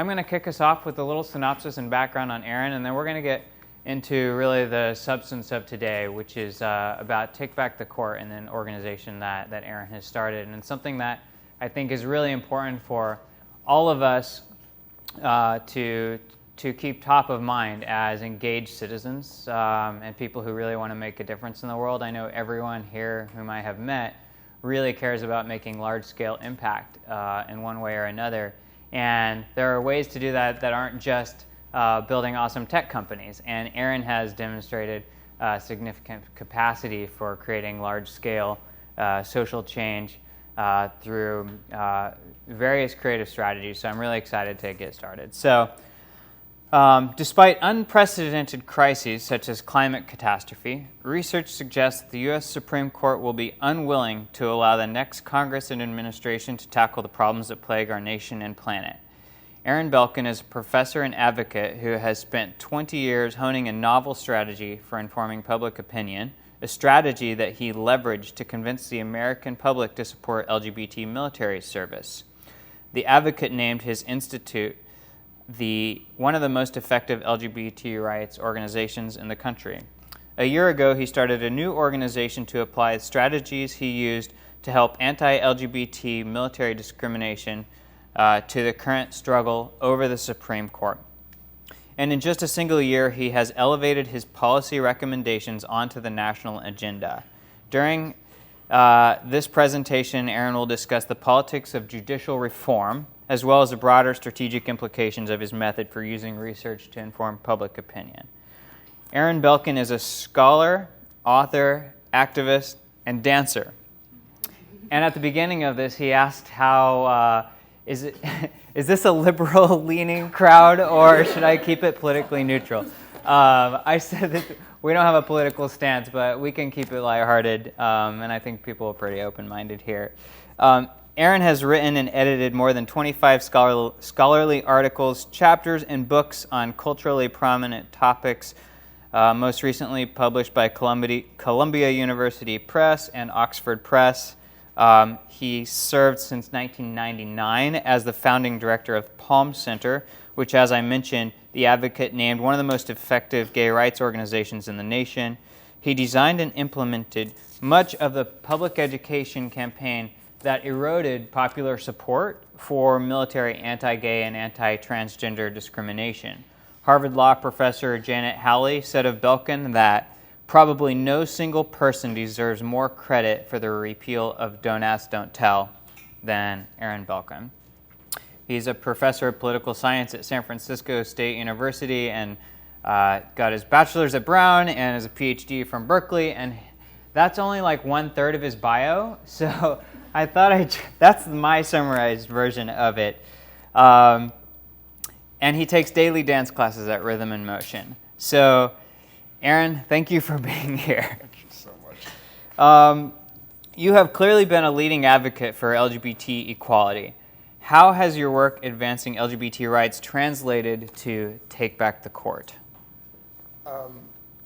I'm going to kick us off with a little synopsis and background on Aaron, and then we're going to get into really the substance of today, which is about Take Back the Court and an organization that Aaron has started, and something that I think is really important for all of us to keep top of mind as engaged citizens and people who really want to make a difference in the world. I know everyone here whom I have met really cares about making large-scale impact in one way or another, and there are ways to do that that aren't just building awesome tech companies, and Aaron has demonstrated significant capacity for creating large-scale social change through various creative strategies, so I'm really excited to get started. So, despite unprecedented crises such as climate catastrophe, research suggests that the U.S. Supreme Court will be unwilling to allow the next Congress and administration to tackle the problems that plague our nation and planet. Aaron Belkin is a professor and advocate who has spent 20 years honing a novel strategy for informing public opinion, a strategy that he leveraged to convince the American public to support LGBT military service. The advocate named his institute one of the most effective LGBT rights organizations in the country. A year ago, he started a new organization to apply strategies he used to help anti-LGBT military discrimination to the current struggle over the Supreme Court. And in just a single year, he has elevated his policy recommendations onto the national agenda. During this presentation, Aaron will discuss the politics of judicial reform, as well as the broader strategic implications of his method for using research to inform public opinion. Aaron Belkin is a scholar, author, activist, and dancer. And at the beginning of this, he asked how, is this a liberal-leaning crowd, or should I keep it politically neutral? I said that we don't have a political stance, but we can keep it lighthearted, and I think people are pretty open-minded here. Aaron has written and edited more than 25 scholarly articles, chapters, and books on culturally prominent topics, most recently published by Columbia University Press and Oxford Press. He served since 1999 as the founding director of Palm Center, which, as I mentioned, the advocate named one of the most effective gay rights organizations in the nation. He designed and implemented much of the public education campaign that eroded popular support for military anti-gay and anti-transgender discrimination. Harvard Law professor Janet Howley said of Belkin that probably no single person deserves more credit for the repeal of Don't Ask, Don't Tell than Aaron Belkin. He's a professor of political science at San Francisco State University and got his bachelor's at Brown and is a PhD from Berkeley, and that's only like 1/3 of his bio, so I thought that's my summarized version of it. And he takes daily dance classes at Rhythm and Motion. So, Aaron, thank you for being here. Thank you so much. You have clearly been a leading advocate for LGBT equality. How has your work advancing LGBT rights translated to Take Back the Court?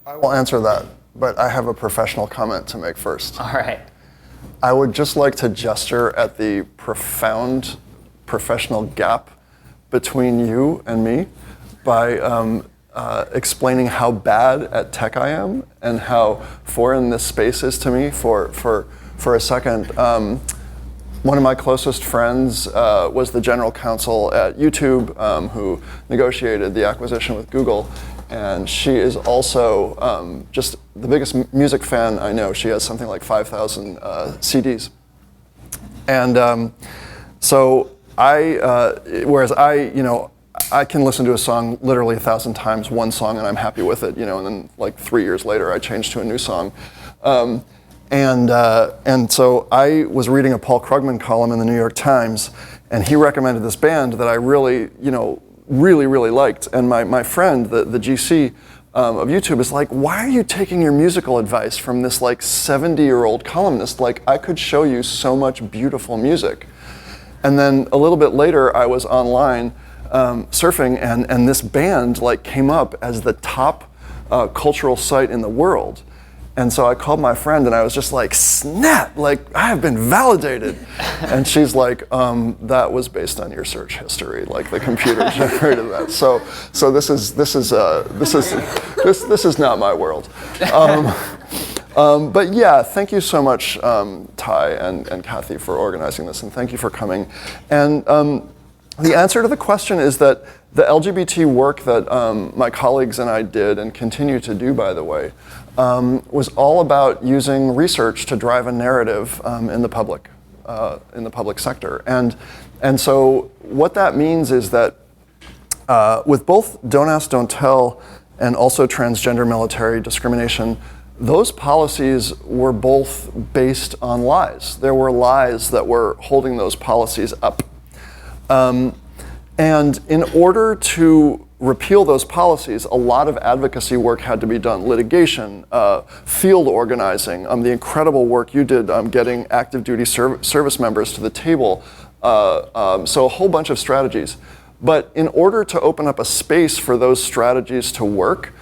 I will answer that, but I have a professional comment to make first. All right. I would just like to gesture at the profound professional gap between you and me by explaining how bad at tech I am and how foreign this space is to me for a second. One of my closest friends was the general counsel at YouTube who negotiated the acquisition with Google. And she is also just the biggest music fan I know. She has something like 5,000 CDs. And so whereas I can listen to a song literally 1,000 times, one song, and I'm happy with it, and then like 3 years later I change to a new song. And so I was reading a Paul Krugman column in the New York Times, and he recommended this band that I really, really liked. And my friend, the GC of YouTube, is like, why are you taking your musical advice from this like 70-year-old columnist? Like, I could show you so much beautiful music. And then a little bit later, I was online surfing, and this band like came up as the top cultural site in the world. And so I called my friend and I was just like, snap, like I have been validated. And she's like, that was based on your search history, like the computer generated that. So this is not my world. But yeah, thank you so much, Ty and Kathy, for organizing this, and thank you for coming. And the answer to the question is that the LGBT work that my colleagues and I did, and continue to do, by the way, was all about using research to drive a narrative in the public sector. And so what that means is that with both Don't Ask, Don't Tell and also transgender military discrimination, those policies were both based on lies. There were lies that were holding those policies up. And in order to repeal those policies, a lot of advocacy work had to be done. Litigation, field organizing, the incredible work you did getting active duty service members to the table. So a whole bunch of strategies. But in order to open up a space for those strategies to work,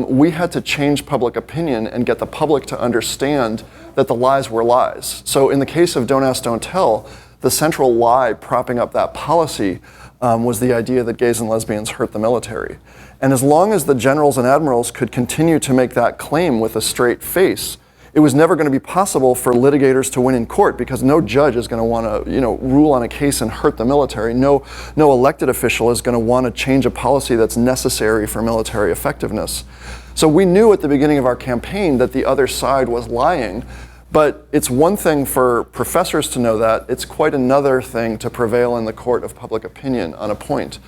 we had to change public opinion and get the public to understand that the lies were lies. So in the case of Don't Ask, Don't Tell, the central lie propping up that policy was the idea that gays and lesbians hurt the military. And as long as the generals and admirals could continue to make that claim with a straight face, it was never going to be possible for litigators to win in court, because no judge is going to want to, rule on a case and hurt the military. No elected official is going to want to change a policy that's necessary for military effectiveness. So we knew at the beginning of our campaign that the other side was lying. But it's one thing for professors to know that. It's quite another thing to prevail in the court of public opinion on a point.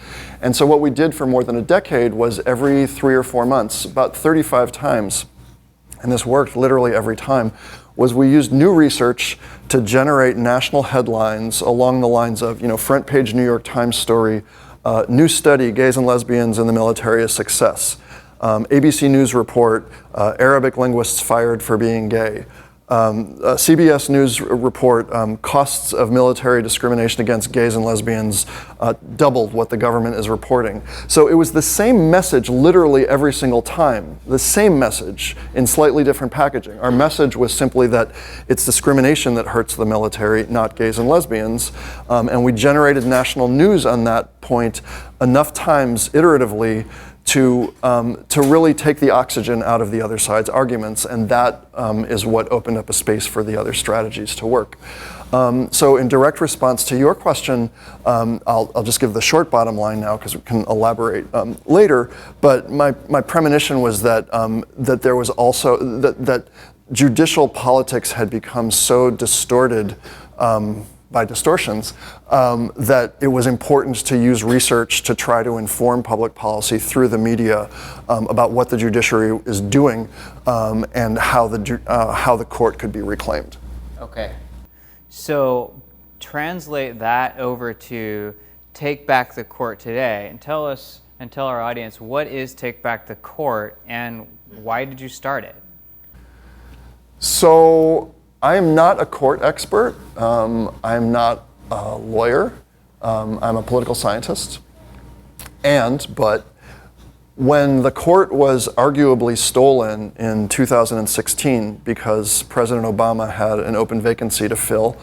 And so what we did for more than a decade was every 3 or 4 months, about 35 times, and this worked literally every time, was we used new research to generate national headlines along the lines of, front page New York Times story, new study, gays and lesbians in the military a success. ABC News report, Arabic linguists fired for being gay. CBS News report, costs of military discrimination against gays and lesbians doubled what the government is reporting. So it was the same message literally every single time, the same message in slightly different packaging. Our message was simply that it's discrimination that hurts the military, not gays and lesbians. And we generated national news on that point enough times iteratively to really take the oxygen out of the other side's arguments, and that is what opened up a space for the other strategies to work. So in direct response to your question, I'll just give the short bottom line now because we can elaborate later, but my premonition was that that there was also, that judicial politics had become so distorted by distortions, that it was important to use research to try to inform public policy through the media about what the judiciary is doing and how the court could be reclaimed. Okay, so translate that over to Take Back the Court today, and tell us and tell our audience, what is Take Back the Court and why did you start it? So I am not a court expert. I'm not a lawyer. I'm a political scientist. But when the court was arguably stolen in 2016 because President Obama had an open vacancy to fill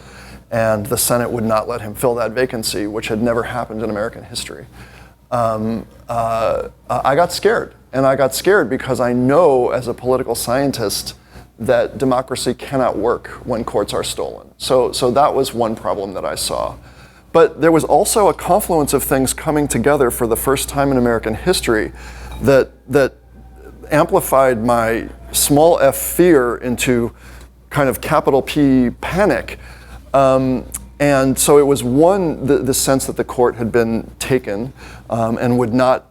and the Senate would not let him fill that vacancy, which had never happened in American history, I got scared. And I got scared because I know as a political scientist that democracy cannot work when courts are stolen. So that was one problem that I saw. But there was also a confluence of things coming together for the first time in American history that amplified my small f fear into kind of capital P panic. And so it was the sense that the court had been taken and would not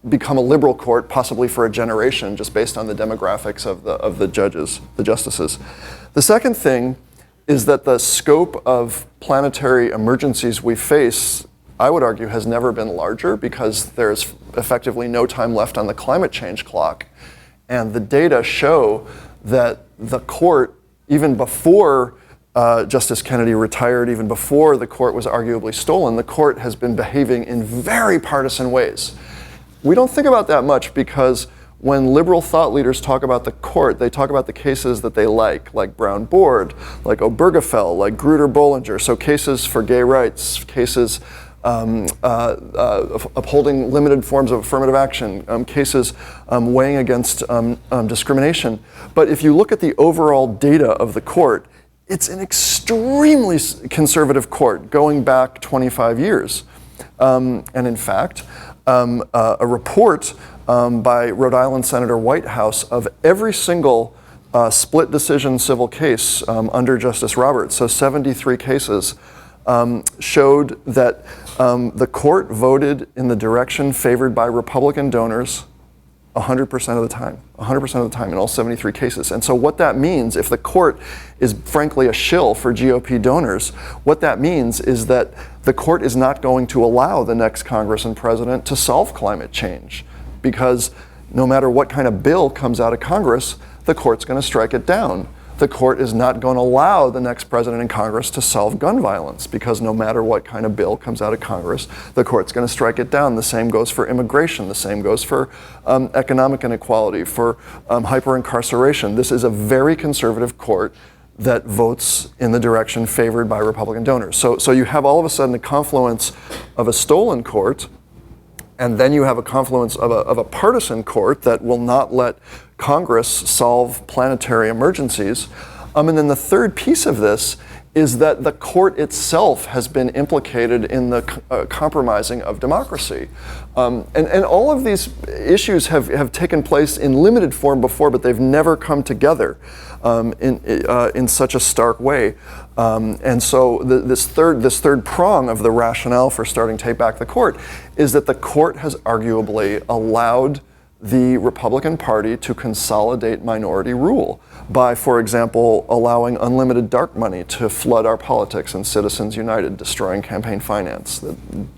become a liberal court, possibly for a generation, just based on the demographics of the judges, the justices. The second thing is that the scope of planetary emergencies we face, I would argue, has never been larger because there's effectively no time left on the climate change clock. And the data show that the court, even before Justice Kennedy retired, even before the court was arguably stolen, the court has been behaving in very partisan ways. We don't think about that much because when liberal thought leaders talk about the court, they talk about the cases that they like Brown Board, like Obergefell, like Grutter-Bollinger, so cases for gay rights, cases upholding limited forms of affirmative action, cases weighing against discrimination. But if you look at the overall data of the court, it's an extremely conservative court going back 25 years. And in fact, a report by Rhode Island Senator Whitehouse of every single split decision civil case under Justice Roberts, so 73 cases, showed that the court voted in the direction favored by Republican donors 100% of the time, 100% of the time in all 73 cases. And so what that means, if the court is frankly a shill for GOP donors, what that means is that the court is not going to allow the next Congress and president to solve climate change, because no matter what kind of bill comes out of Congress, the court's going to strike it down. The court is not going to allow the next president and Congress to solve gun violence, because no matter what kind of bill comes out of Congress, the court's going to strike it down. The same goes for immigration. The same goes for economic inequality, for hyper-incarceration. This is a very conservative court that votes in the direction favored by Republican donors. So you have all of a sudden a confluence of a stolen court, and then you have a confluence of a partisan court that will not let Congress solve planetary emergencies. And then the third piece of this is that the court itself has been implicated in the compromising of democracy. And all of these issues have taken place in limited form before, but they've never come together in such a stark way. And so this third prong of the rationale for starting Take Back the Court is that the court has arguably allowed the Republican Party to consolidate minority rule by, for example, allowing unlimited dark money to flood our politics and Citizens United, destroying campaign finance,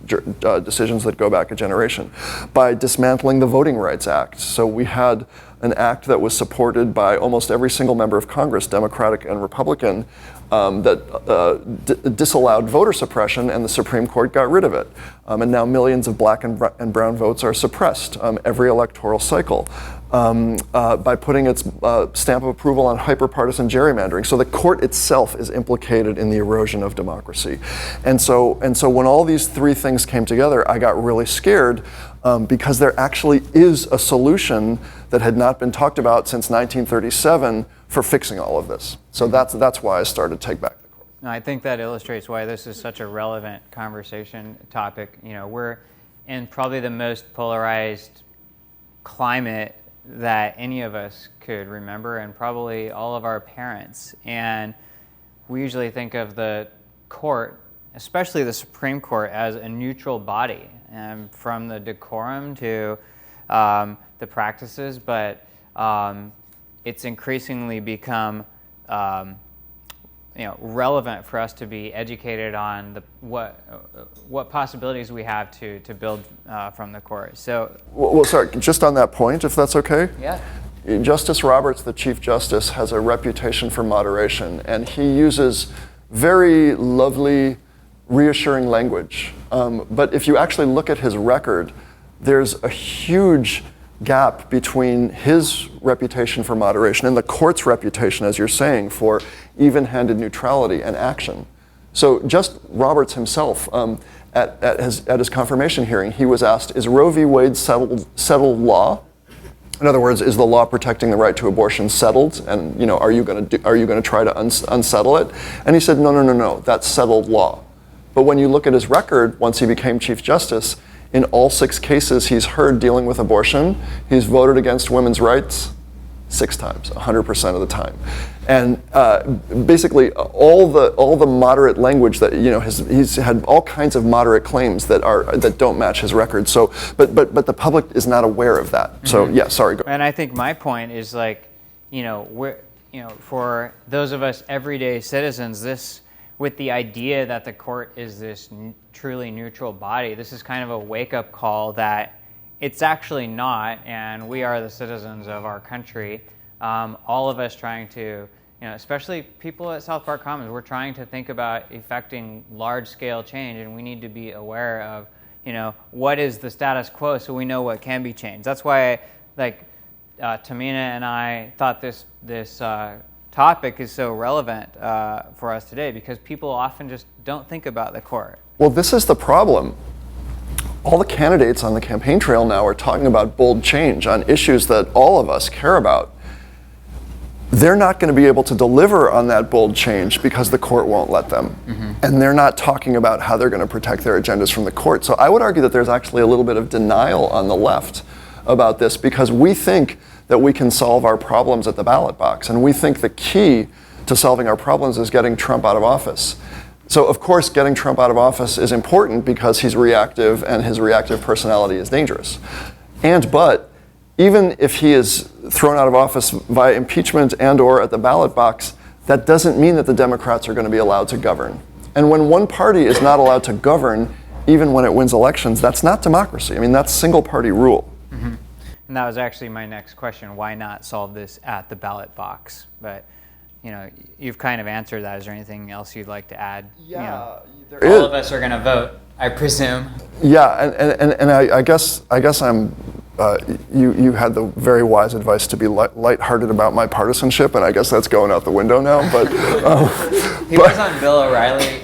decisions that go back a generation, by dismantling the Voting Rights Act. So we had an act that was supported by almost every single member of Congress, Democratic and Republican, that disallowed voter suppression, and the Supreme Court got rid of it. And now millions of black and brown votes are suppressed every electoral cycle by putting its stamp of approval on hyper-partisan gerrymandering. So the court itself is implicated in the erosion of democracy. And so when all these three things came together, I got really scared because there actually is a solution that had not been talked about since 1937 for fixing all of this. So that's why I started Take Back the Court. No, I think that illustrates why this is such a relevant conversation topic. You know, we're in probably the most polarized climate that any of us could remember, and probably all of our parents. And we usually think of the court, especially the Supreme Court, as a neutral body, from the decorum to the practices, but it's increasingly become relevant for us to be educated on what possibilities we have to build from the court. So, well, sorry, just on that point, if that's okay. Yeah. Justice Roberts, the Chief Justice, has a reputation for moderation, and he uses very lovely, reassuring language. But if you actually look at his record, there's a huge gap between his reputation for moderation and the court's reputation, as you're saying, for even-handed neutrality and action. So just Roberts himself, at his confirmation hearing, he was asked, is Roe v. Wade settled law? In other words, is the law protecting the right to abortion settled? And are you going to try to unsettle it? And he said, no, that's settled law. But when you look at his record, once he became Chief Justice, in all 6 cases he's heard dealing with abortion, he's voted against women's rights 6 times, 100% of the time. And basically all the moderate language that, he's had all kinds of moderate claims that don't match his record. So, but the public is not aware of that. Mm-hmm. So yeah, sorry. Go. And I think my point is for those of us everyday citizens, with the idea that the court is this truly neutral body, this is kind of a wake-up call that it's actually not, and we are the citizens of our country. All of us trying to, especially people at South Park Commons, we're trying to think about effecting large-scale change, and we need to be aware of, what is the status quo so we know what can be changed. That's why, Tamina and I thought this topic is so relevant for us today because people often just don't think about the court. Well, this is the problem. All the candidates on the campaign trail now are talking about bold change on issues that all of us care about. They're not going to be able to deliver on that bold change because the court won't let them. And they're not talking about how they're going to protect their agendas from the court. So I would argue that there's actually a little bit of denial on the left about this because we think that we can solve our problems at the ballot box. And we think the key to solving our problems is getting Trump out of office. So of course, getting Trump out of office is important because he's reactive and his reactive personality is dangerous. But even if he is thrown out of office via impeachment and or at the ballot box, that doesn't mean that the Democrats are going to be allowed to govern. And when one party is not allowed to govern, even when it wins elections, that's not democracy. I mean, that's single party rule. And that was actually my next question. Why not solve this at the ballot box? But you've kind of answered that. Is there anything else you'd like to add? Yeah, all of us are going to vote, I presume. Yeah, and I guess I'm. You had the very wise advice to be lighthearted about my partisanship, and I guess that's going out the window now. But he was on Bill O'Reilly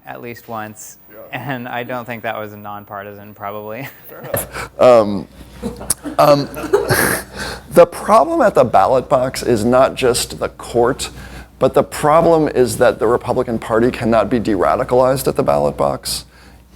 at least once, and I don't think that was a nonpartisan, probably. Fair enough. The problem at the ballot box is not just the court, but the problem is that the Republican Party cannot be de-radicalized at the ballot box.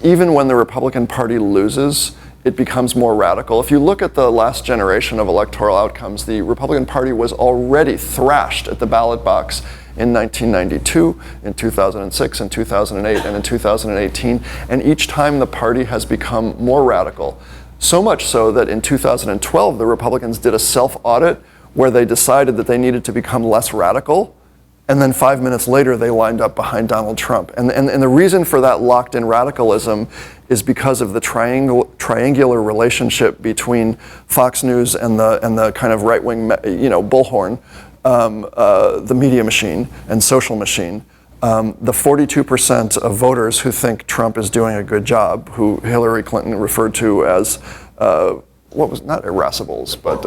Even when the Republican Party loses, it becomes more radical. If you look at the last generation of electoral outcomes, the Republican Party was already thrashed at the ballot box in 1992, in 2006, in 2008, and in 2018. And each time the party has become more radical. So much so that in 2012, the Republicans did a self-audit where they decided that they needed to become less radical. And then 5 minutes later, they lined up behind Donald Trump. And the reason for that locked-in radicalism is because of the triangular relationship between Fox News and the kind of right-wing, bullhorn, the media machine and social machine. The 42% of voters who think Trump is doing a good job, who Hillary Clinton referred to as not irascibles, but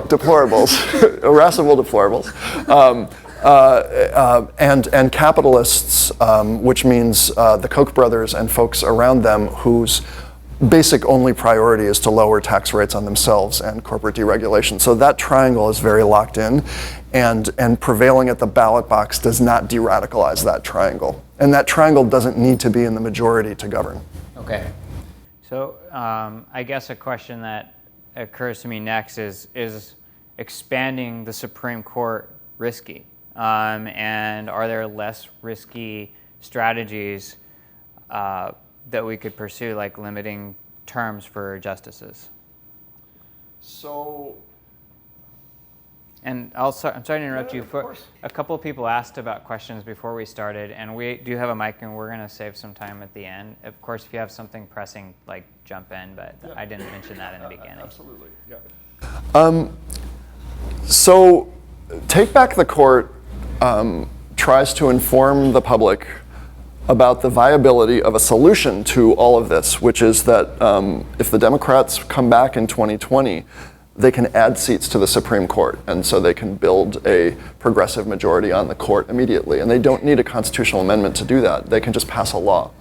deplorables, irascible deplorables. And capitalists, which means the Koch brothers and folks around them whose basic only priority is to lower tax rates on themselves and corporate deregulation. So that triangle is very locked in, and prevailing at the ballot box does not de-radicalize that triangle. And that triangle doesn't need to be in the majority to govern. Okay. So I guess a question that occurs to me next is expanding the Supreme Court risky? And are there less risky strategies that we could pursue, like limiting terms for justices? And also, I'm sorry to interrupt you. A couple of people asked about questions before we started, and we do have a mic, and we're going to save some time at the end. Of course, if you have something pressing, jump in, but I didn't mention that in the beginning. Absolutely, yeah. So, Take Back the Court tries to inform the public about the viability of a solution to all of this, which is that if the Democrats come back in 2020, they can add seats to the Supreme Court, and so they can build a progressive majority on the court immediately. And they don't need a constitutional amendment to do that. They can just pass a law.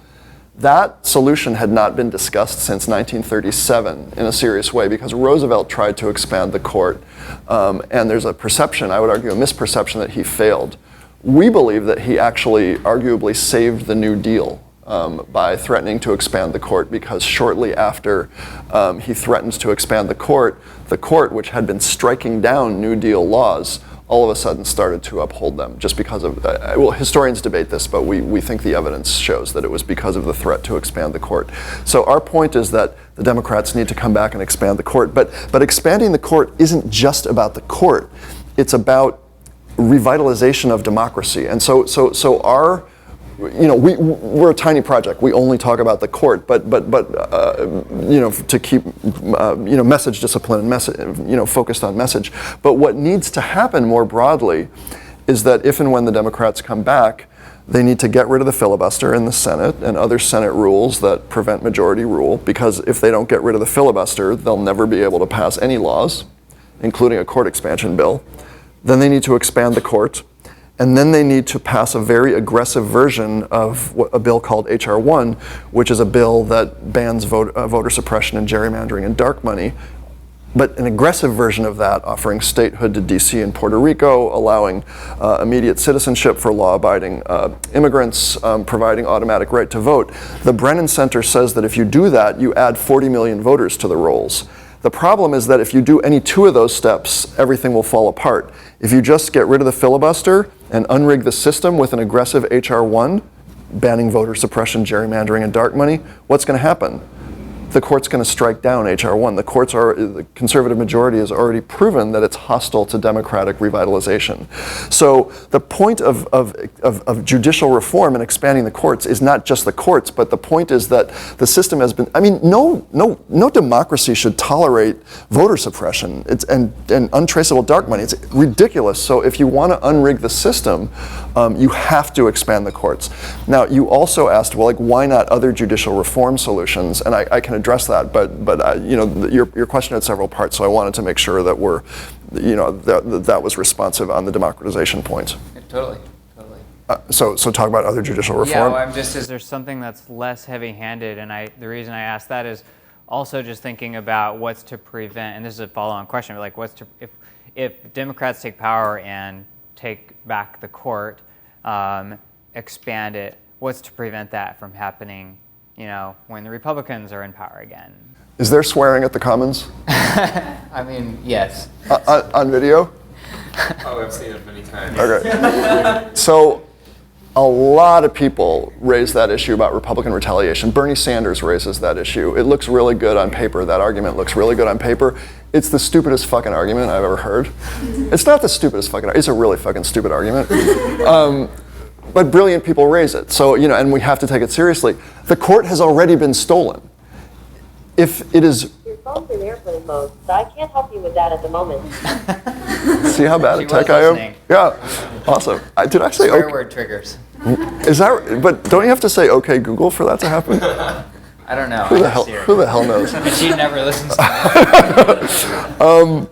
That solution had not been discussed since 1937 in a serious way because Roosevelt tried to expand the court, and there's a perception, I would argue a misperception, that he failed. We believe that he actually arguably saved the New Deal by threatening to expand the court, because shortly after he threatens to expand the court, which had been striking down New Deal laws, all of a sudden started to uphold them just because of, historians debate this, but we think the evidence shows that it was because of the threat to expand the court. So our point is that the Democrats need to come back and expand the court, but expanding the court isn't just about the court, it's about revitalization of democracy. And so our, we're a tiny project. We only talk about the court, but to keep message discipline and focused on message. But what needs to happen more broadly is that if and when the Democrats come back, They need to get rid of the filibuster in the Senate and other Senate rules that prevent majority rule, because if they don't get rid of the filibuster, they'll never be able to pass any laws, including a court expansion bill. Then they need to expand the court. And then they need to pass a very aggressive version of a bill called H.R. 1, which is a bill that bans voter suppression and gerrymandering and dark money. But an aggressive version of that, offering statehood to D.C. and Puerto Rico, allowing immediate citizenship for law-abiding immigrants, providing automatic right to vote. The Brennan Center says that if you do that, you add 40 million voters to the rolls. The problem is that if you do any two of those steps, everything will fall apart. If you just get rid of the filibuster and unrig the system with an aggressive H.R. 1, banning voter suppression, gerrymandering, and dark money, what's going to happen? The court's going to strike down H.R. 1. The conservative majority has already proven that it's hostile to democratic revitalization. So the point of judicial reform and expanding the courts is not just the courts, but the point is that the system has been, no democracy should tolerate voter suppression and untraceable dark money. It's ridiculous. So if you want to unrig the system, you have to expand the courts. Now, you also asked, well, why not other judicial reform solutions? And I can address that, but your question had several parts, so I wanted to make sure that that was responsive on the democratization point. Yeah, totally. So talk about other judicial reform. Yeah, well, is there something that's less heavy-handed? And the reason I asked that is also just thinking about what's to prevent, and this is a follow-on question, but if Democrats take power and take back the court, expand it, what's to prevent that from happening, when the Republicans are in power again? Is there swearing at the Commons? Yes. On video? Oh, I've seen it many times. Okay. So a lot of people raise that issue about Republican retaliation. Bernie Sanders raises that issue. It looks really good on paper. That argument looks really good on paper. It's the stupidest fucking argument I've ever heard. It's not the stupidest fucking argument. It's a really fucking stupid argument. But brilliant people raise it. So, and we have to take it seriously. The court has already been stolen. If it is... Your phone's in airplane mode, so I can't help you with that at the moment. See how bad at tech I am? Yeah, awesome. Did I say Swear word triggers. Is that? But don't you have to say "Okay, Google" for that to happen? I don't know. Who the hell knows? But she never listens to me.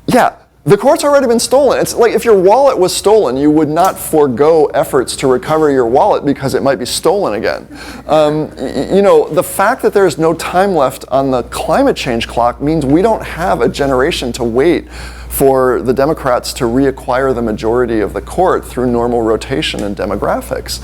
Yeah. The court's already been stolen. It's like if your wallet was stolen, you would not forego efforts to recover your wallet because it might be stolen again. The fact that there's no time left on the climate change clock means we don't have a generation to wait for the Democrats to reacquire the majority of the court through normal rotation and demographics.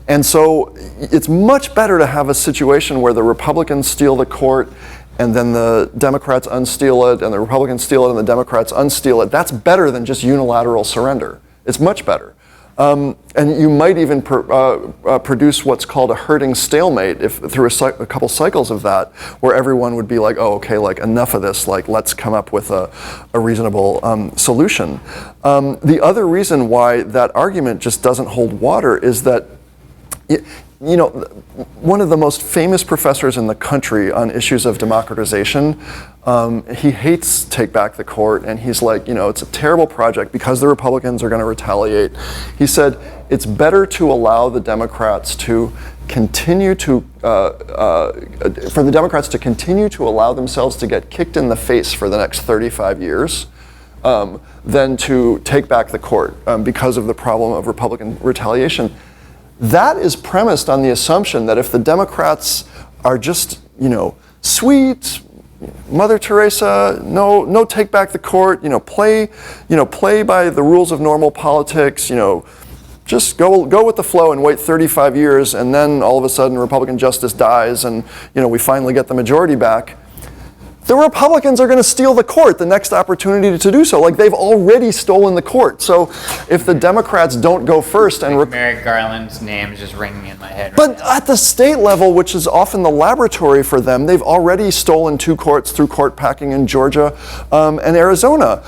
And so it's much better to have a situation where the Republicans steal the court and then the Democrats unsteal it, and the Republicans steal it, and the Democrats unsteal it. That's better than just unilateral surrender. It's much better. And you might even produce what's called a herding stalemate through a couple cycles of that, where everyone would be like, oh, okay, enough of this, let's come up with a reasonable solution. The other reason why that argument just doesn't hold water is that one of the most famous professors in the country on issues of democratization, he hates Take Back the Court, and he's like, it's a terrible project because the Republicans are going to retaliate. He said, it's better to allow the Democrats to continue to, for the Democrats to continue to allow themselves to get kicked in the face for the next 35 years than to take back the court because of the problem of Republican retaliation. That is premised on the assumption that if the Democrats are just, sweet, Mother Teresa, no take back the court, play by the rules of normal politics, just go with the flow and wait 35 years, and then all of a sudden Republican justice dies, and we finally get the majority back. The Republicans are going to steal the court the next opportunity to do so. They've already stolen the court. So if the Democrats don't go first and... Merrick Garland's name is just ringing in my head. But at the state level, which is often the laboratory for them, they've already stolen 2 courts through court packing in Georgia and Arizona.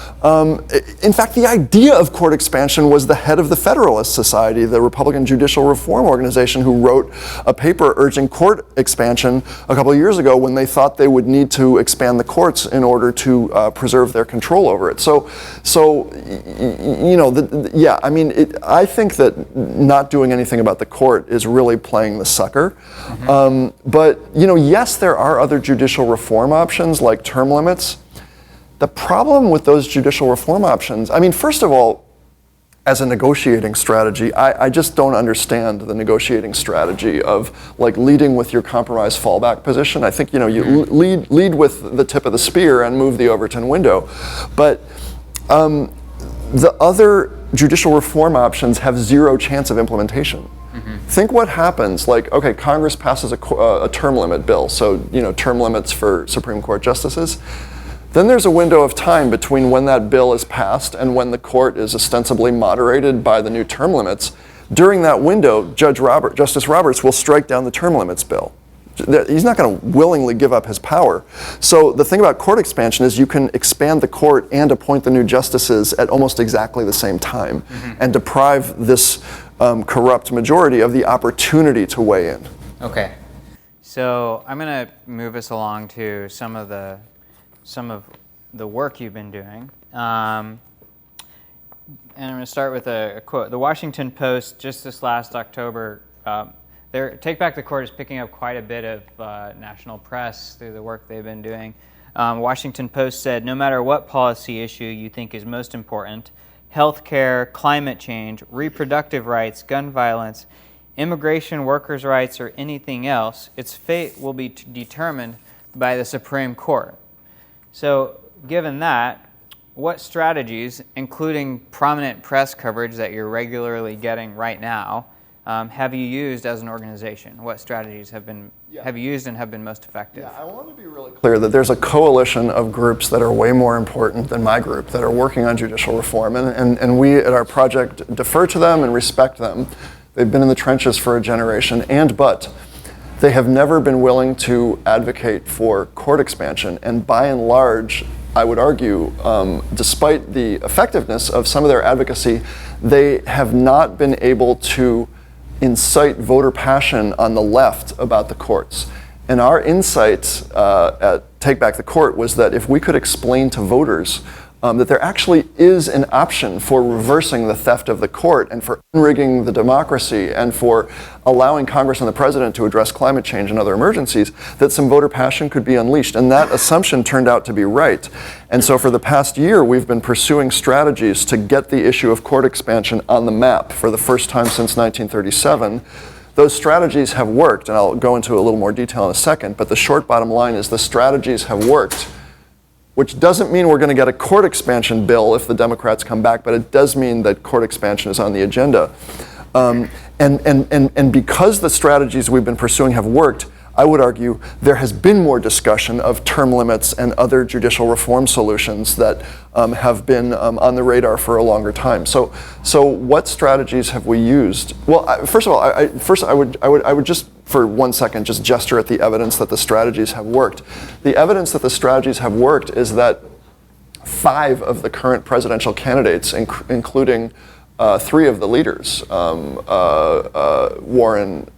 In fact, the idea of court expansion was the head of the Federalist Society, the Republican Judicial Reform Organization, who wrote a paper urging court expansion a couple of years ago when they thought they would need to expand expand the courts in order to preserve their control over it. So you know, I think that not doing anything about the court is really playing the sucker. But you know, yes, there are other judicial reform options like term limits. The problem with those judicial reform options, I mean, first of all, as a negotiating strategy, I just don't understand the negotiating strategy of like leading with your compromise fallback position. I think, you know, you lead with the tip of the spear and move the Overton window. But the other judicial reform options have zero chance of implementation. Think what happens, like, okay, Congress passes a term limit bill, so, you know, term limits for Supreme Court justices. Then there's a window of time between when that bill is passed and when the court is ostensibly moderated by the new term limits. During that window, Justice Roberts will strike down the term limits bill. He's not going to willingly give up his power. So the thing about court expansion is you can expand the court and appoint the new justices at almost exactly the same time and deprive this corrupt majority of the opportunity to weigh in. Okay. So I'm going to move us along to some of the work you've been doing. And I'm going to start with a quote. The Washington Post, just this last October, their Take Back the Court is picking up quite a bit of national press through the work they've been doing. Washington Post said, no matter what policy issue you think is most important, healthcare, climate change, reproductive rights, gun violence, immigration, workers' rights, or anything else, its fate will be determined by the Supreme Court. So, given that, what strategies, including prominent press coverage that you're regularly getting right now, have you used as an organization? What strategies have you used and have been most effective? Yeah, I want to be really clear that there's a coalition of groups that are way more important than my group that are working on judicial reform, and we at our project defer to them and respect them. They've been in the trenches for a generation, but they have never been willing to advocate for court expansion, and by and large, I would argue, despite the effectiveness of some of their advocacy, they have not been able to incite voter passion on the left about the courts. And our insight at Take Back the Court was that if we could explain to voters that there actually is an option for reversing the theft of the court and for unrigging the democracy and for allowing Congress and the president to address climate change and other emergencies, that some voter passion could be unleashed. And that assumption turned out to be right. And so for the past year, we've been pursuing strategies to get the issue of court expansion on the map for the first time since 1937. Those strategies have worked, and I'll go into a little more detail in a second, but the short bottom line is the strategies have worked, which doesn't mean we're going to get a court expansion bill if the Democrats come back, but it does mean that court expansion is on the agenda. And because the strategies we've been pursuing have worked, I would argue there has been more discussion of term limits and other judicial reform solutions that have been on the radar for a longer time. So what strategies have we used? Well, first of all, I would just for 1 second just gesture at the evidence that the strategies have worked. The evidence that the strategies have worked is that 5 of the current presidential candidates, including 3 of the leaders, Warren,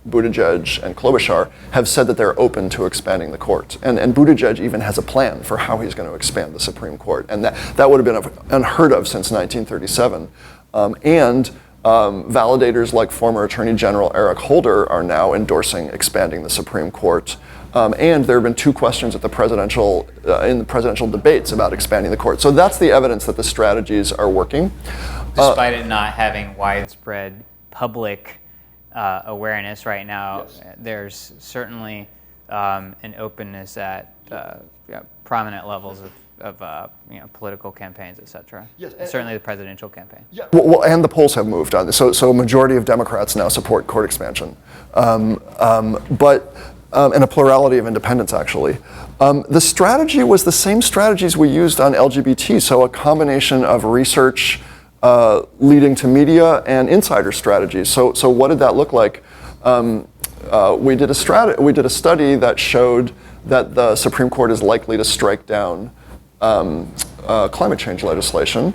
Buttigieg, and Klobuchar, have said that they're open to expanding the court. And Buttigieg even has a plan for how he's going to expand the Supreme Court. And that would have been unheard of since 1937. Validators like former Attorney General Eric Holder are now endorsing expanding the Supreme Court. And there have been 2 questions at the in the presidential debates about expanding the court. So that's the evidence that the strategies are working. Despite it not having widespread public awareness right now, Yes. There's certainly an openness at prominent levels of political campaigns, et cetera. Yes, Certainly the presidential campaign. Yeah. Well, and the polls have moved on this. So a majority of Democrats now support court expansion, and a plurality of independents, actually. The strategy was the same strategies we used on LGBT, so a combination of research leading to media and insider strategies. So what did that look like? We did a study that showed that the Supreme Court is likely to strike down climate change legislation,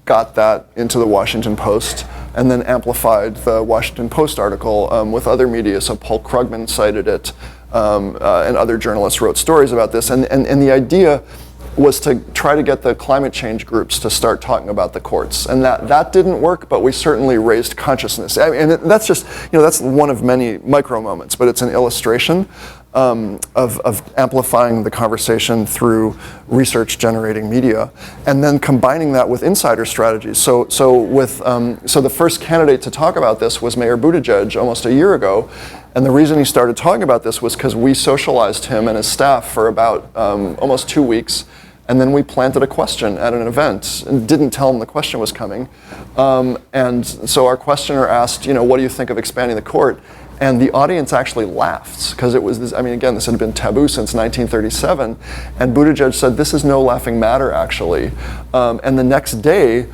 got that into the Washington Post, and then amplified the Washington Post article with other media. So Paul Krugman cited it, and other journalists wrote stories about this. And the idea was to try to get the climate change groups to start talking about the courts. And that didn't work, but we certainly raised consciousness. And that's just, that's one of many micro moments, but it's an illustration of amplifying the conversation through research generating media, and then combining that with insider strategies. So the first candidate to talk about this was Mayor Buttigieg almost a year ago. And the reason he started talking about this was because we socialized him and his staff for about almost 2 weeks. And then we planted a question at an event and didn't tell him the question was coming. And so our questioner asked, what do you think of expanding the court? And the audience actually laughed because it was this, again, this had been taboo since 1937. And Buttigieg said, this is no laughing matter, actually. And the next day,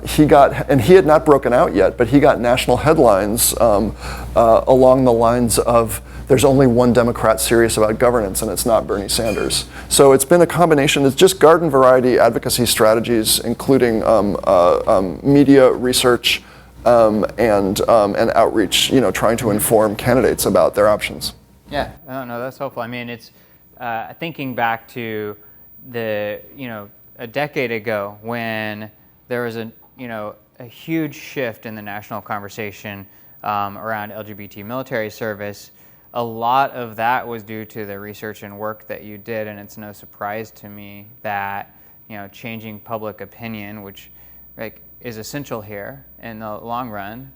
he had not broken out yet, but he got national headlines along the lines of, there's only one Democrat serious about governance, and it's not Bernie Sanders. So it's been a combination. It's just garden variety advocacy strategies, including media research and outreach, trying to inform candidates about their options. Yeah, no, that's helpful. It's thinking back to a decade ago when there was a huge shift in the national conversation around LGBT military service. A lot of that was due to the research and work that you did, and it's no surprise to me that changing public opinion, which is essential here in the long run.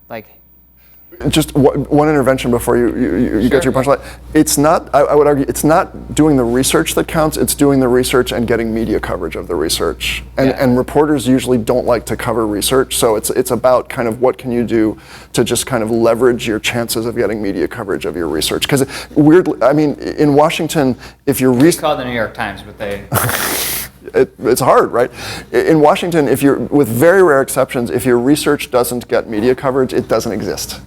Just one intervention before you get to your punchline. It's not, I would argue, it's not doing the research that counts, it's doing the research and getting media coverage of the research. And reporters usually don't like to cover research, so it's about kind of what can you do to just kind of leverage your chances of getting media coverage of your research. Because weirdly, in Washington, if you're... It's called the New York Times, but they... It's hard, right? In Washington, with very rare exceptions, if your research doesn't get media coverage, it doesn't exist.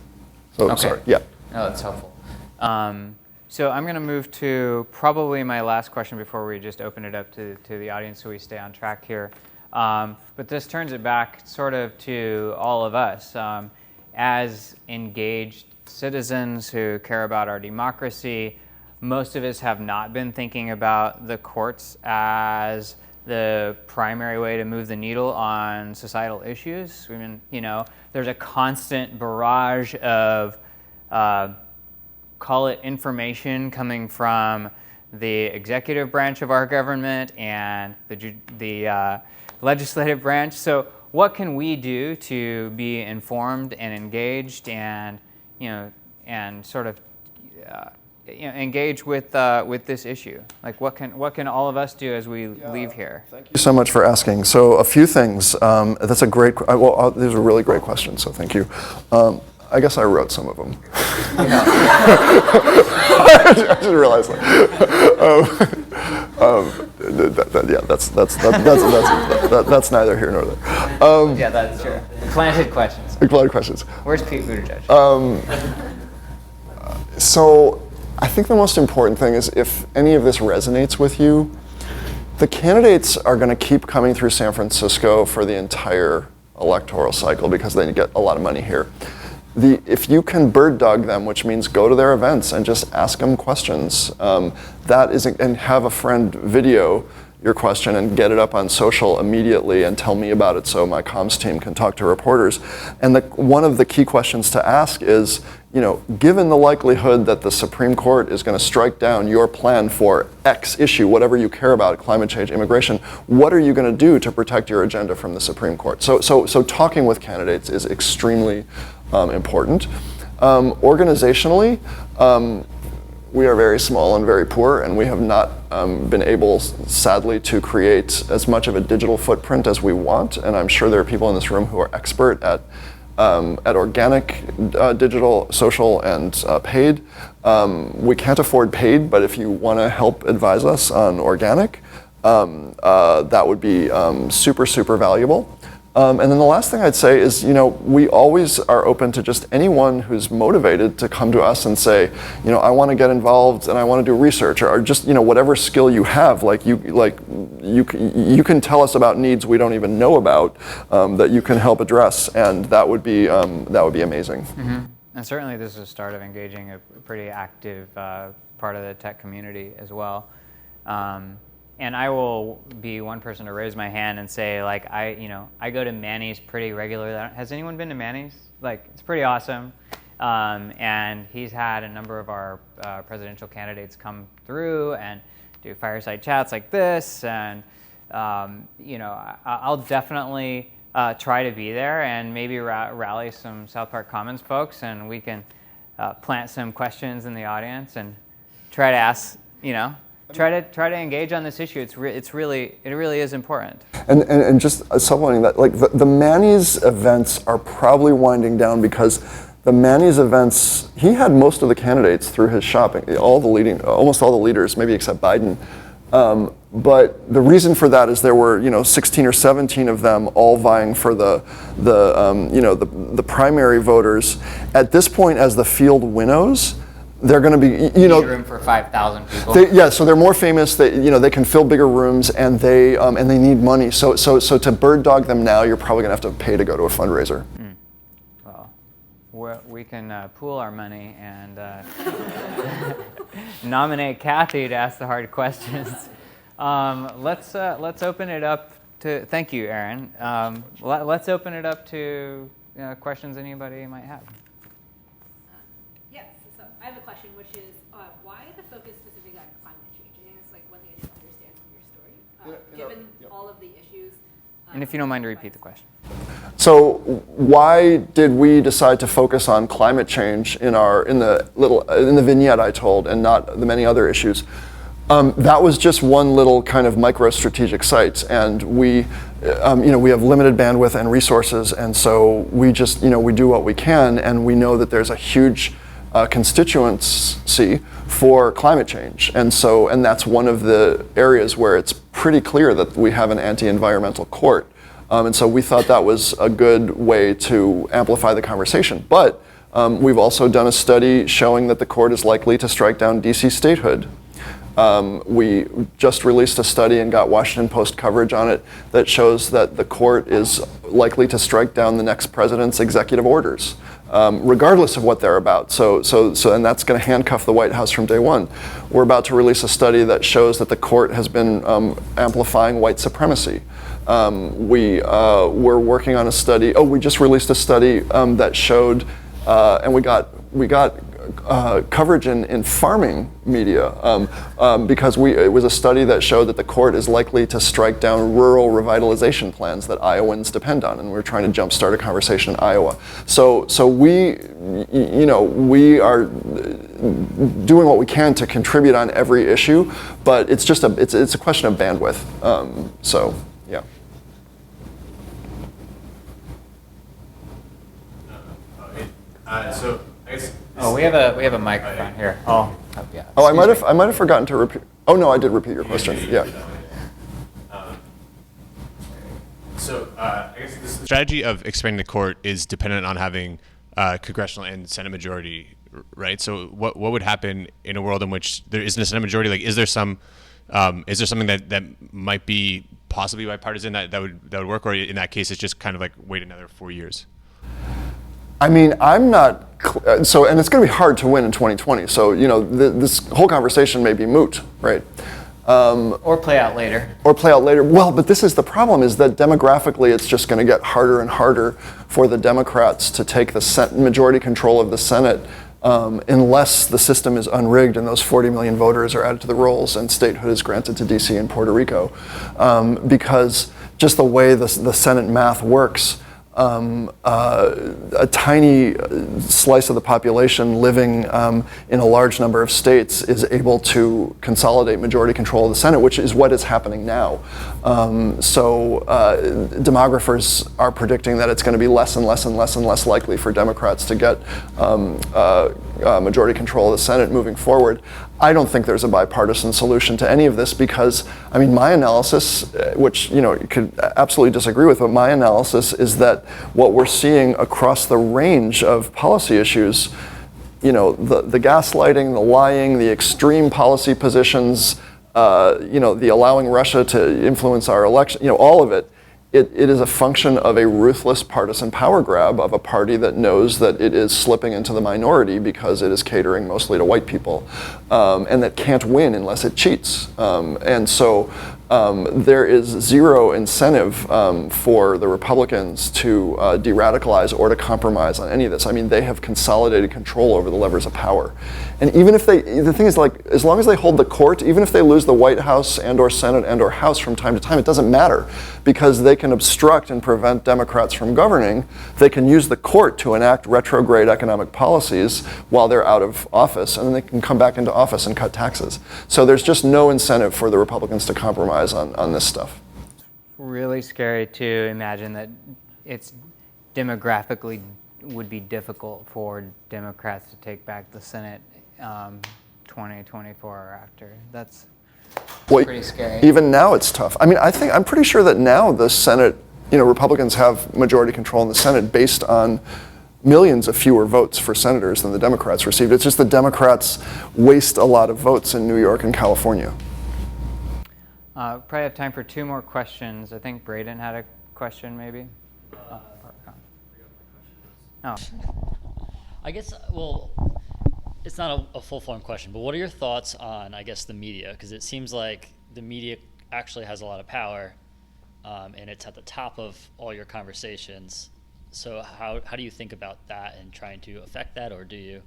So, okay. Sorry, yeah. No, that's helpful. So I'm going to move to probably my last question before we just open it up to the audience so we stay on track here. But this turns it back sort of to all of us as engaged citizens who care about our democracy. Most of us have not been thinking about the courts as the primary way to move the needle on societal issues. There's a constant barrage of, call it information coming from the executive branch of our government and the legislative branch. So what can we do to be informed and engaged and, sort of, engage with this issue? What can all of us do as we leave here? Thank you so much for asking. So a few things. That's a great. These are really great questions. So thank you. I guess I wrote some of them. I just realized that. That's neither here nor there. Yeah, that's true. Planted questions. Planted questions. Where's Pete Buttigieg? So I think the most important thing is if any of this resonates with you, the candidates are going to keep coming through San Francisco for the entire electoral cycle because they get a lot of money here. If you can bird dog them, which means go to their events and just ask them questions, and have a friend video your question and get it up on social immediately and tell me about it so my comms team can talk to reporters. And one of the key questions to ask is, given the likelihood that the Supreme Court is going to strike down your plan for X issue, whatever you care about, climate change, immigration, what are you going to do to protect your agenda from the Supreme Court? So talking with candidates is extremely important. Organizationally, we are very small and very poor, and we have not been able, sadly, to create as much of a digital footprint as we want. And I'm sure there are people in this room who are expert at organic digital, social, and paid. We can't afford paid, but if you want to help advise us on organic, that would be super, super valuable. And then the last thing I'd say is, we always are open to just anyone who's motivated to come to us and say, I want to get involved and I want to do research, or just, whatever skill you have, you can tell us about needs we don't even know about that you can help address, and that would be amazing. Mm-hmm. And certainly this is the start of engaging a pretty active part of the tech community as well. And I will be one person to raise my hand and say, like, I go to Manny's pretty regularly. Has anyone been to Manny's? Like, it's pretty awesome. And he's had a number of our presidential candidates come through and do fireside chats like this. And, I'll definitely try to be there and maybe rally some South Park Commons folks, and we can plant some questions in the audience and try to ask, try to engage on this issue. It really is important. And just supplementing that, like the Manny's events are probably winding down because the Manny's events, he had most of the candidates through his shopping, almost all the leaders, maybe except Biden. But the reason for that is there were 16 or 17 of them all vying for the primary voters. At this point, as the field winnows, they're going to be room for 5,000 people. So they're more famous. They can fill bigger rooms, and they need money. So to bird dog them now, you're probably going to have to pay to go to a fundraiser. Well, we can pool our money and nominate Kathy to ask the hard questions. Let's open it up to. Thank you, Aaron. Let's open it up to questions anybody might have. Yes. So I have a question, which is why the focus specifically on climate change? I think it's like one thing I didn't understand from your story, given all of the issues. And if you don't mind to repeat the question. So why did we decide to focus on climate change in the vignette I told, and not the many other issues? That was just one little kind of micro-strategic site, and we have limited bandwidth and resources, and so we just we do what we can, and we know that there's a huge constituency for climate change, and that's one of the areas where it's pretty clear that we have an anti-environmental court. And so we thought that was a good way to amplify the conversation. But we've also done a study showing that the court is likely to strike down DC statehood. We just released a study and got Washington Post coverage on it that shows that the court is likely to strike down the next president's executive orders, regardless of what they're about. And that's going to handcuff the White House from day one. We're about to release a study that shows that the court has been amplifying white supremacy. We're working on a study. We just released a study that showed, and we got coverage in farming media because it was a study that showed that the court is likely to strike down rural revitalization plans that Iowans depend on, and we're trying to jumpstart a conversation in Iowa. So we are doing what we can to contribute on every issue, but it's just it's a question of bandwidth. Yeah. So I guess. We have a microphone here. Yeah. I might have forgotten to repeat. Oh no, I did repeat your question. Yeah. I guess the strategy of expanding the court is dependent on having congressional and Senate majority, right? So what would happen in a world in which there isn't a Senate majority? Like, is there something that might be possibly bipartisan that would work, or in that case, it's just kind of like wait another 4 years? I mean, I'm not, and it's going to be hard to win in 2020. So, this whole conversation may be moot, right? Or play out later. Well, but this is the problem, is that demographically it's just going to get harder and harder for the Democrats to take the majority control of the Senate unless the system is unrigged and those 40 million voters are added to the rolls and statehood is granted to DC and Puerto Rico. Because just the way the Senate math works, a tiny slice of the population living in a large number of states is able to consolidate majority control of the Senate, which is what is happening now. Demographers are predicting that it's going to be less and less and less and less likely for Democrats to get majority control of the Senate moving forward. I don't think there's a bipartisan solution to any of this because, I mean, my analysis, which you could absolutely disagree with, but my analysis is that what we're seeing across the range of policy issues, the gaslighting, the lying, the extreme policy positions, the allowing Russia to influence our election, all of it it is a function of a ruthless partisan power grab of a party that knows that it is slipping into the minority because it is catering mostly to white people, and that can't win unless it cheats. And so there is zero incentive for the Republicans to de-radicalize or to compromise on any of this. I mean, they have consolidated control over the levers of power. And even if the thing is, like, as long as they hold the court, even if they lose the White House and or Senate and or House from time to time, it doesn't matter, because they can obstruct and prevent Democrats from governing. They can use the court to enact retrograde economic policies while they're out of office, and then they can come back into office and cut taxes. So there's just no incentive for the Republicans to compromise on this stuff. Really scary to imagine that it's demographically would be difficult for Democrats to take back the Senate 2024 or after. That's pretty scary. Even now it's tough. I mean, I'm pretty sure that now the Senate, Republicans have majority control in the Senate based on millions of fewer votes for senators than the Democrats received. It's just the Democrats waste a lot of votes in New York and California. Probably have time for 2 more questions. I think Braden had a question, maybe. Oh. I guess, well, it's not a full-form question, but what are your thoughts on, I guess, the media? Because it seems like the media actually has a lot of power, and it's at the top of all your conversations. So how do you think about that and trying to affect that, or do you?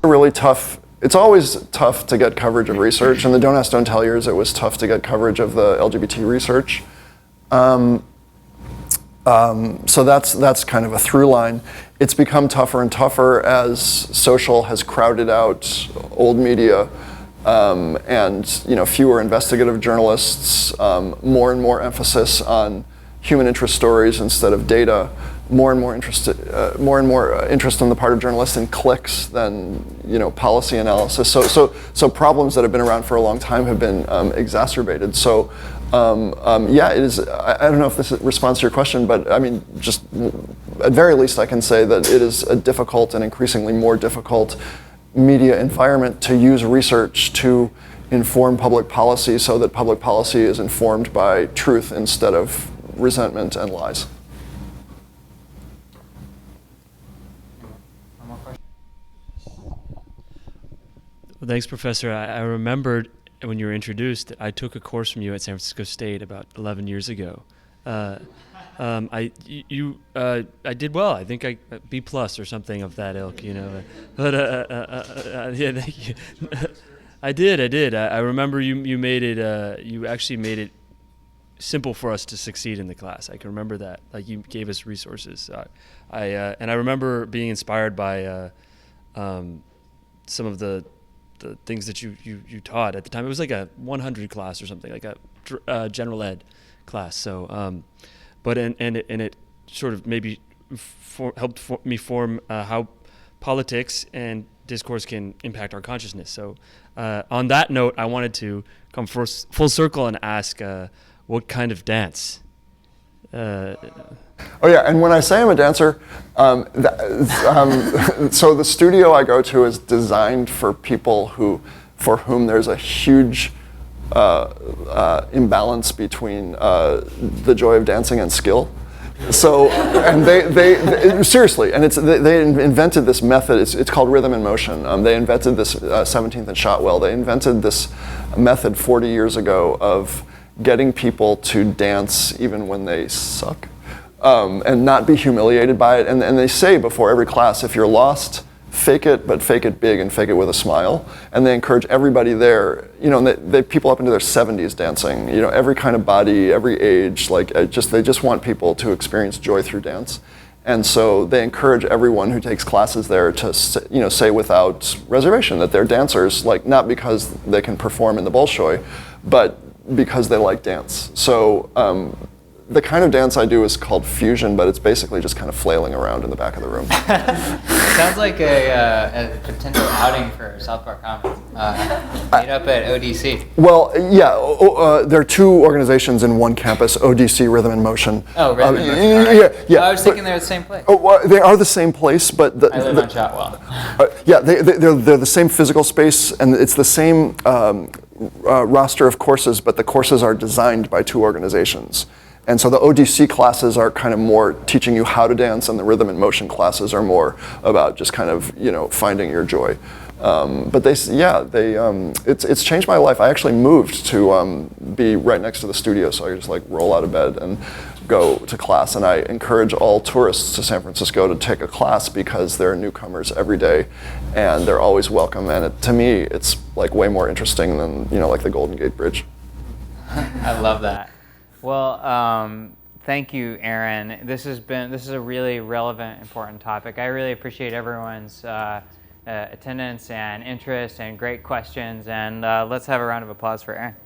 Really tough. It's always tough to get coverage of research. In the Don't Ask, Don't Tell years, it was tough to get coverage of the LGBT research. So that's kind of a through line. It's become tougher and tougher as social has crowded out old media, and fewer investigative journalists, more and more emphasis on human interest stories instead of data, more and more interest on the part of journalists in clicks than policy analysis. So problems that have been around for a long time have been exacerbated. So it is. I don't know if this responds to your question, but I mean, just at very least, I can say that it is a difficult and increasingly more difficult media environment to use research to inform public policy, so that public policy is informed by truth instead of resentment and lies. Well, thanks, Professor. I remembered when you were introduced that I took a course from you at San Francisco State about 11 years ago. I did well. I think I B+ or something of that ilk, But yeah, thank you. I did. I remember you made it. You actually made it simple for us to succeed in the class. I can remember that. Like, you gave us resources. And I remember being inspired by some of the things that you taught at the time. It was like a 100 class or something, like a general ed class. So, but it sort of maybe helped me form how politics and discourse can impact our consciousness. So, on that note, I wanted to come full circle and ask, what kind of dance? Oh yeah, and when I say I'm a dancer, so the studio I go to is designed for people for whom there's a huge imbalance between the joy of dancing and skill. So, and they seriously, and they invented this method. It's called rhythm and motion. They invented this 17th and Shotwell. They invented this method 40 years ago of getting people to dance even when they suck, and not be humiliated by it. And they say before every class, if you're lost, fake it, but fake it big and fake it with a smile. And they encourage everybody there, and they people up into their 70s dancing, every kind of body, every age, they just want people to experience joy through dance. And so they encourage everyone who takes classes there to, say without reservation that they're dancers, not because they can perform in the Bolshoi, but because they like dance. So the kind of dance I do is called fusion, but it's basically just kind of flailing around in the back of the room. Sounds like a potential outing for South Park Comedy. Meet up at ODC. Well, yeah, there are 2 organizations in one campus, ODC, Rhythm and Motion. Oh, Rhythm and Motion. Right. Yeah. I was thinking they're the same place. Oh, well, they are the same place, but I live on Shotwell. yeah, they're the same physical space, and it's the same roster of courses, but the courses are designed by 2 organizations. And so the ODC classes are kind of more teaching you how to dance, and the rhythm and motion classes are more about just kind of, finding your joy. But it's changed my life. I actually moved to be right next to the studio, so I could just like roll out of bed and go to class. And I encourage all tourists to San Francisco to take a class because there are newcomers every day, and they're always welcome. And to me, it's like way more interesting than like the Golden Gate Bridge. I love that. Well, thank you, Aaron. This is a really relevant, important topic. I really appreciate everyone's attendance and interest and great questions. And let's have a round of applause for Aaron.